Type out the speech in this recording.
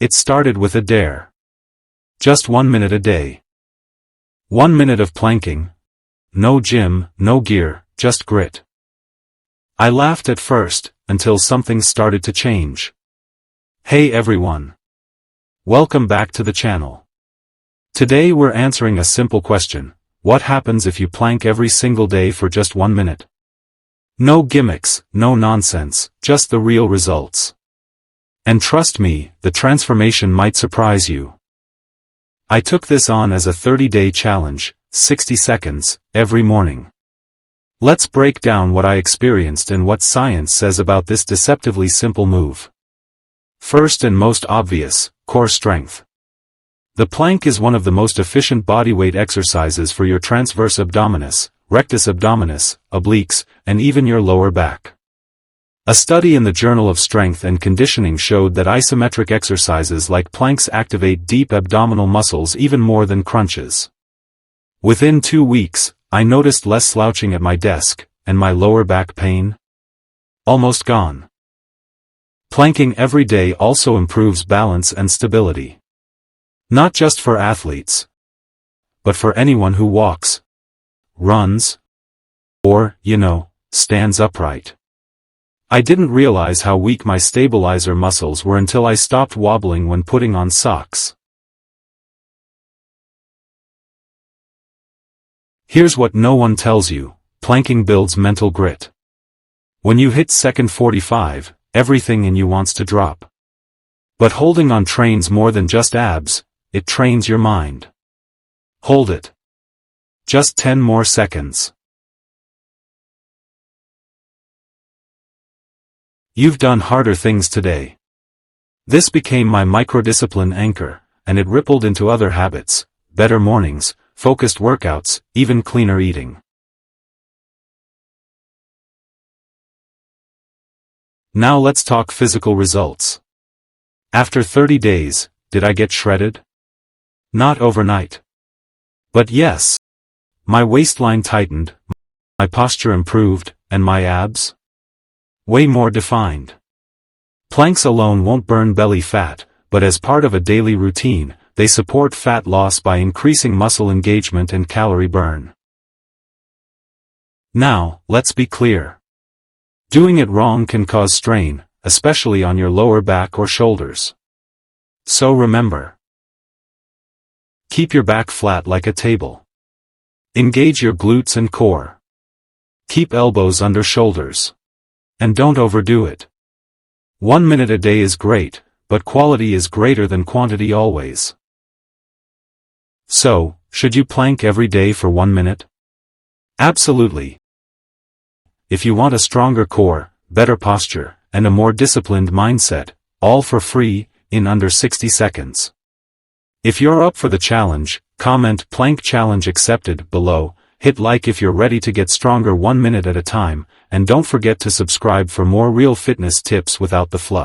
It started with a dare. Just 1 minute a day. 1 minute of planking. No gym, no gear, just grit. I laughed at first, until something started to change. Hey everyone. Welcome back to the channel. Today we're answering a simple question. What happens if you plank every single day for just 1 minute? No gimmicks, no nonsense, just the real results. And trust me, the transformation might surprise you. I took this on as a 30-day challenge, 60 seconds, every morning. Let's break down what I experienced and what science says about this deceptively simple move. First and most obvious, core strength. The plank is one of the most efficient bodyweight exercises for your transverse abdominis, rectus abdominis, obliques, and even your lower back. A study in the Journal of Strength and Conditioning showed that isometric exercises like planks activate deep abdominal muscles even more than crunches. Within 2 weeks, I noticed less slouching at my desk, and my lower back pain? Almost gone. Planking every day also improves balance and stability. Not just for athletes, but for anyone who walks, runs, or, stands upright. I didn't realize how weak my stabilizer muscles were until I stopped wobbling when putting on socks. Here's what no one tells you, planking builds mental grit. When you hit second 45, everything in you wants to drop. But holding on trains more than just abs, it trains your mind. Hold it. Just 10 more seconds. You've done harder things today. This became my microdiscipline anchor, and it rippled into other habits, better mornings, focused workouts, even cleaner eating. Now let's talk physical results. After 30 days, did I get shredded? Not overnight. But yes. My waistline tightened, my posture improved, and my abs? Way more defined. Planks alone won't burn belly fat, but as part of a daily routine, they support fat loss by increasing muscle engagement and calorie burn. Now, let's be clear. Doing it wrong can cause strain, especially on your lower back or shoulders. So remember. Keep your back flat like a table. Engage your glutes and core. Keep elbows under shoulders. And don't overdo it. 1 minute a day is great, but quality is greater than quantity always. So, should you plank every day for 1 minute? Absolutely. If you want a stronger core, better posture, and a more disciplined mindset, all for free, in under 60 seconds. If you're up for the challenge, comment "Plank Challenge Accepted" below. Hit like if you're ready to get stronger 1 minute at a time, and don't forget to subscribe for more real fitness tips without the fluff.